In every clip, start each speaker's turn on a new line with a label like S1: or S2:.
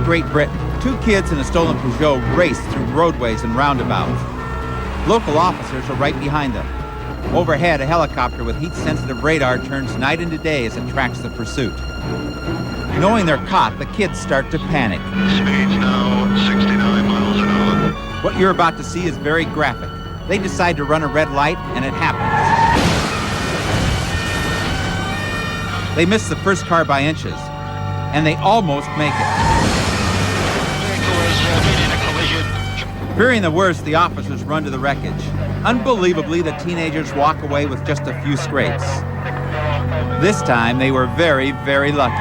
S1: Great Britain. Two kids in a stolen Peugeot race through roadways and roundabouts. Local officers are right behind them. Overhead, a helicopter with heat-sensitive radar turns night into day as it tracks the pursuit. Knowing they're caught, the kids start to panic.
S2: Speeds now 69 miles an hour.
S1: What you're about to see is very graphic. They decide to run a red light, and it happens. They miss the first car by inches, and they almost make it. Fearing the worst, the officers run to the wreckage. Unbelievably, the teenagers walk away with just a few scrapes. This time, they were very, very lucky.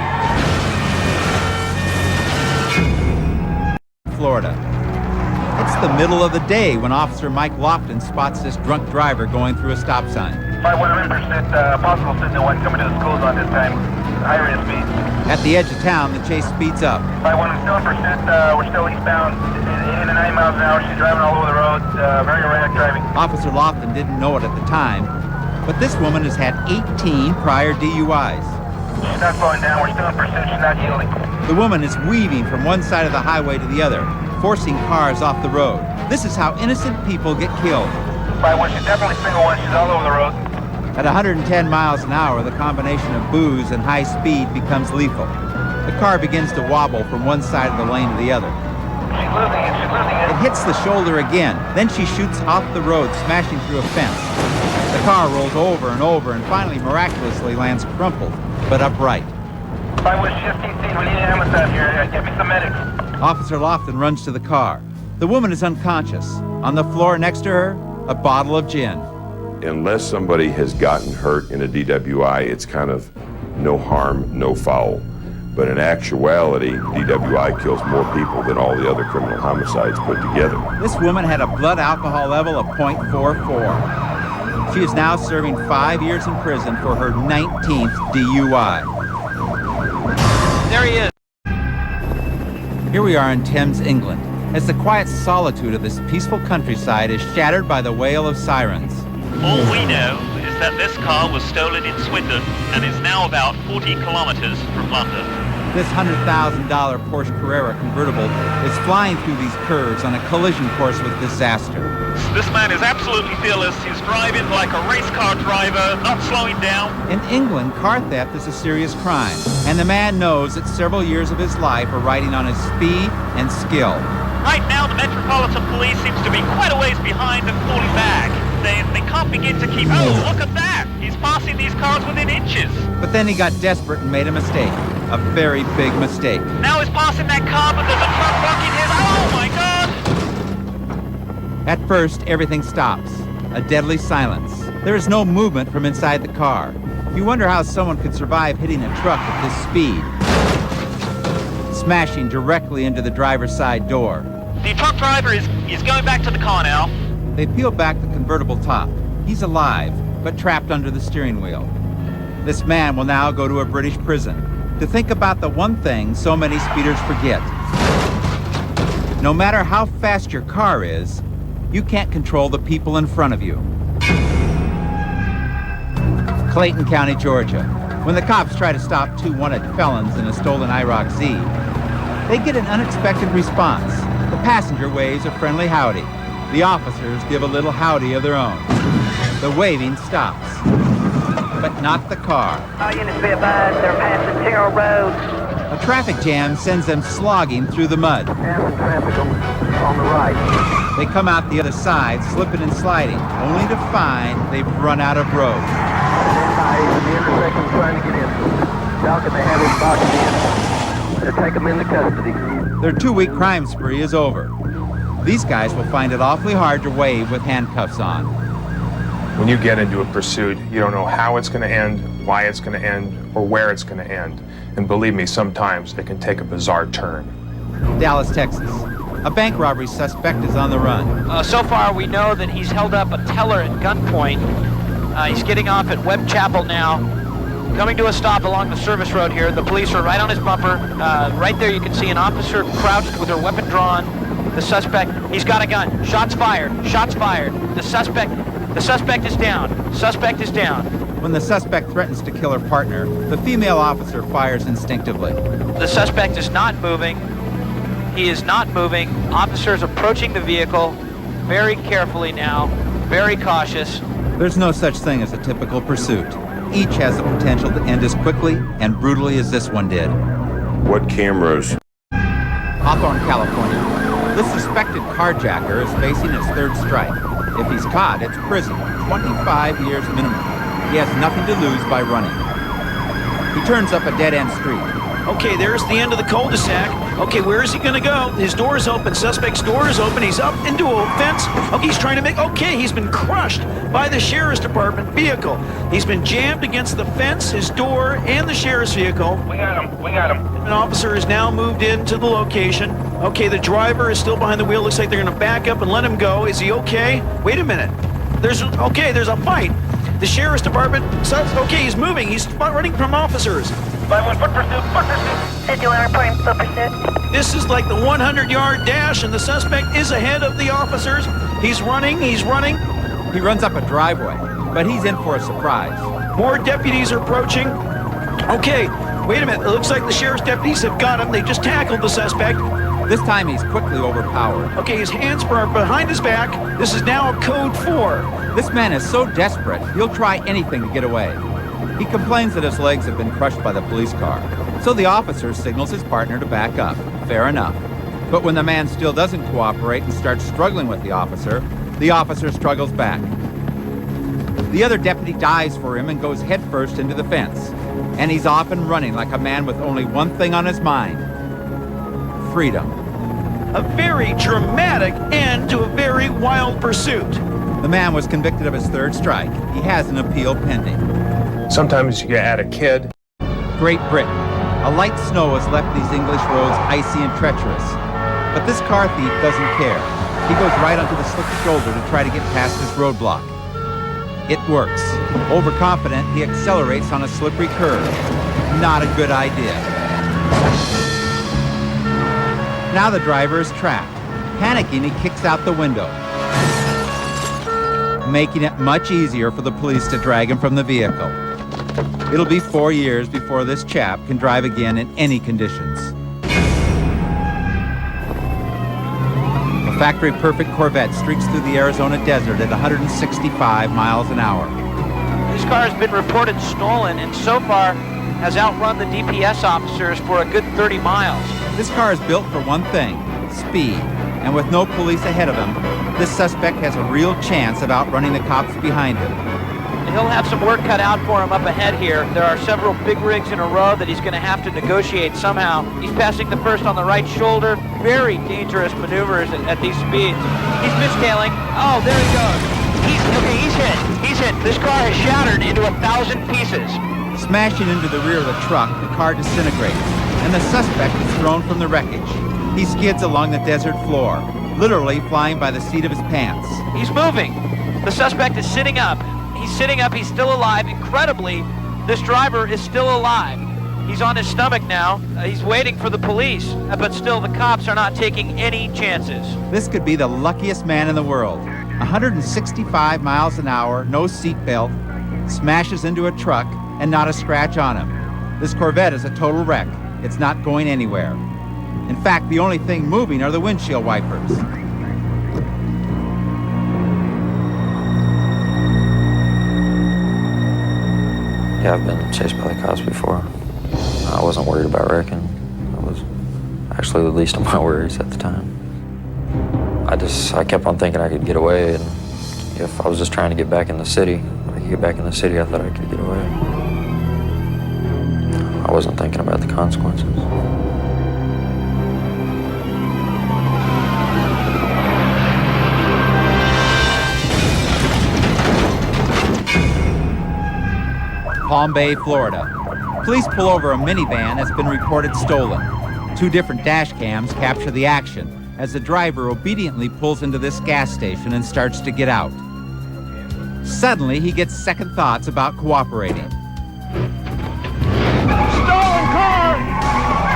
S1: Florida. It's the middle of the day when Officer Mike Lofton spots this drunk driver going through a stop sign.
S3: 500% possible signal one coming to the schools on this time. High rate of speed.
S1: At the edge of town, the chase speeds up.
S3: 510%, we're still eastbound, 80 to 90 miles an hour. She's driving all over the road, very erratic driving.
S1: Officer Lofton didn't know it at the time, but this woman has had 18 prior DUIs.
S3: She's not slowing down, we're still in pursuit, she's not yielding.
S1: The woman is weaving from one side of the highway to the other, forcing cars off the road. This is how innocent people get killed.
S3: 5-1, she's definitely single one, she's all over the road.
S1: At 110 miles an hour, the combination of booze and high speed becomes lethal. The car begins to wobble from one side of the lane to the other.
S3: She's losing it, she's losing it.
S1: It hits the shoulder again. Then she shoots off the road, smashing through a fence. The car rolls over and over and finally miraculously lands crumpled, but upright.
S3: 5-1, she's just TC, we need an ambulance out here. Get me some medics.
S1: Officer Lofton runs to the car. The woman is unconscious. On the floor next to her, a bottle of gin.
S4: Unless somebody has gotten hurt in a DWI, it's kind of no harm, no foul. But in actuality, DWI kills more people than all the other criminal homicides put together.
S1: This woman had a blood alcohol level of 0.44. She is now serving 5 years in prison for her 19th DUI.
S5: There he is.
S1: Here we are in Thames, England, as the quiet solitude of this peaceful countryside is shattered by the wail of sirens.
S5: All we know is that this car was stolen in Swindon and is now about 40 kilometers from London.
S1: This $100,000 Porsche Carrera convertible is flying through these curves on a collision course with disaster.
S5: This man is absolutely fearless. He's driving like a race car driver, not slowing down.
S1: In England, car theft is a serious crime, and the man knows that several years of his life are riding on his speed and skill.
S5: Right now, the Metropolitan Police seems to be quite a ways behind and falling back. They can't begin to keep... Oh, look at that! He's passing these cars within inches.
S1: But then he got desperate and made a mistake. A very big mistake.
S5: Now he's passing that car, but there's a truck blocking his... Oh, my God!
S1: At first, everything stops. A deadly silence. There is no movement from inside the car. You wonder how someone could survive hitting a truck at this speed. Smashing directly into the driver's side door.
S5: The truck driver is going back to the car now.
S1: They peel back the convertible top. He's alive, but trapped under the steering wheel. This man will now go to a British prison to think about the one thing so many speeders forget. No matter how fast your car is, you can't control the people in front of you. Clayton County, Georgia. When the cops try to stop two wanted felons in a stolen IROC Z, they get an unexpected response. The passenger waves a friendly howdy. The officers give a little howdy of their own. The waving stops, but not the car.
S6: All units be advised, they're passing Terrell Road.
S1: A traffic jam sends them slogging through the mud.
S6: Passing traffic on the right.
S1: They come out the other side, slipping and sliding, only to find they've run out of road.
S6: Somebody's in the intersection trying to get in. Falcon, they have him boxed in. Better take him into custody.
S1: Their 2-week crime spree is over. These guys will find it awfully hard to wave with handcuffs on.
S7: When you get into a pursuit, you don't know how it's going to end, why it's going to end, or where it's going to end. And believe me, sometimes it can take a bizarre turn.
S1: Dallas, Texas. A bank robbery suspect is on the run.
S8: So far, we know that he's held up a teller at gunpoint. He's getting off at Webb Chapel now. Coming to a stop along the service road here. The police are right on his bumper. Right there you can see an officer crouched with her weapon drawn. The suspect, he's got a gun. Shots fired. Shots fired. The suspect is down. Suspect is down.
S1: When the suspect threatens to kill her partner, the female officer fires instinctively.
S8: The suspect is not moving. He is not moving. Officers approaching the vehicle very carefully now, very cautious.
S1: There's no such thing as a typical pursuit. Each has the potential to end as quickly and brutally as this one did.
S4: What cameras?
S1: Hawthorne, California. This suspected carjacker is facing his third strike. If he's caught, it's prison, 25 years minimum. He has nothing to lose by running. He turns up a dead-end street.
S9: Okay, there's the end of the cul-de-sac. Okay, where is he gonna go? His door is open. Suspect's door is open. He's up into a fence. Okay, he's trying to make... Okay, he's been crushed by the sheriff's department vehicle. He's been jammed against the fence, his door, and the sheriff's vehicle.
S3: We got him. We got him.
S9: An officer has now moved into the location. Okay, the driver is still behind the wheel. Looks like they're gonna back up and let him go. Is he okay? Wait a minute. There's a fight. The sheriff's department says, okay, he's moving. He's running from officers.
S3: 5-1, foot pursuit, foot pursuit.
S10: 51 reporting foot pursuit.
S9: This is like the 100-yard dash, and the suspect is ahead of the officers. He's running, he's running.
S1: He runs up a driveway, but he's in for a surprise.
S9: More deputies are approaching. Okay, wait a minute. It looks like the sheriff's deputies have got him. They just tackled the suspect.
S1: This time he's quickly overpowered.
S9: Okay, his hands are behind his back. This is now a code 4.
S1: This man is so desperate, he'll try anything to get away. He complains that his legs have been crushed by the police car, so the officer signals his partner to back up. Fair enough. But when the man still doesn't cooperate and starts struggling with the officer struggles back. The other deputy dives for him and goes headfirst into the fence. And he's off and running like a man with only one thing on his mind: freedom.
S9: A very dramatic end to a very wild pursuit.
S1: The man was convicted of his third strike. He has an appeal pending.
S7: Sometimes you add a kid.
S1: Great Britain. A light snow has left these English roads icy and treacherous. But this car thief doesn't care. He goes right onto the slick shoulder to try to get past this roadblock. It works. Overconfident, he accelerates on a slippery curve. Not a good idea. Now the driver is trapped. Panicking, he kicks out the window, making it much easier for the police to drag him from the vehicle. It'll be 4 years before this chap can drive again in any conditions. A factory-perfect Corvette streaks through the Arizona desert at 165 miles an hour.
S8: This car has been reported stolen and so far has outrun the DPS officers for a good 30 miles.
S1: This car is built for one thing: speed. And with no police ahead of him, this suspect has a real chance of outrunning the cops behind him.
S8: He'll have some work cut out for him up ahead here. There are several big rigs in a row that he's going to have to negotiate somehow. He's passing the first on the right shoulder. Very dangerous maneuvers at these speeds. He's mistailing. Oh, there he goes. He's hit. He's hit. This car has shattered into 1,000 pieces.
S1: Smashing into the rear of the truck, the car disintegrates, and the suspect is thrown from the wreckage. He skids along the desert floor, literally flying by the seat of his pants.
S8: He's moving. The suspect is sitting up. He's sitting up. He's still alive. Incredibly, this driver is still alive. He's on his stomach now. He's waiting for the police, but still the cops are not taking any chances.
S1: This could be the luckiest man in the world. 165 miles an hour, no seatbelt, smashes into a truck, and not a scratch on him. This Corvette is a total wreck. It's not going anywhere. In fact, the only thing moving are the windshield wipers.
S11: Yeah, I've been chased by the cops before. I wasn't worried about wrecking. It was actually the least of my worries at the time. I kept on thinking I could get away, and if I was just trying to get back in the city, I thought I could get away. I wasn't thinking about the consequences.
S1: Palm Bay, Florida. Police pull over a minivan that's been reported stolen. 2 different dash cams capture the action as the driver obediently pulls into this gas station and starts to get out. Suddenly, he gets second thoughts about cooperating.
S3: Stolen car!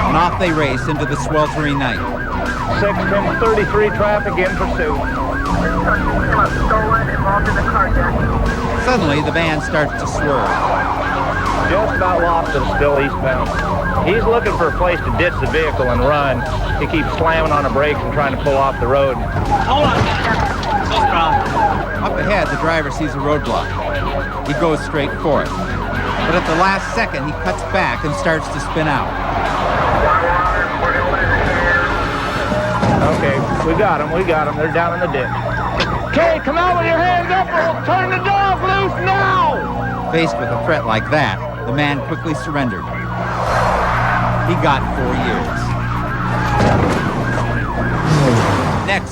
S1: And off they race into the sweltering night.
S3: 61033 traffic in pursuit.
S10: Stolen, involved in the carjacking.
S1: Suddenly, the van starts to swerve.
S3: Just about lost and still eastbound. He's looking for a place to ditch the vehicle and run. He keeps slamming on the brakes and trying to pull off the road.
S5: Hold on. So strong.
S1: Up ahead, the driver sees a roadblock. He goes straight for it. But at the last second, he cuts back and starts to spin out.
S3: Okay, we got them. They're down in the ditch. Okay, come out with your hands up or we'll turn the dog loose now!
S1: Faced with a threat like that, the man quickly surrendered. He got 4 years. Next.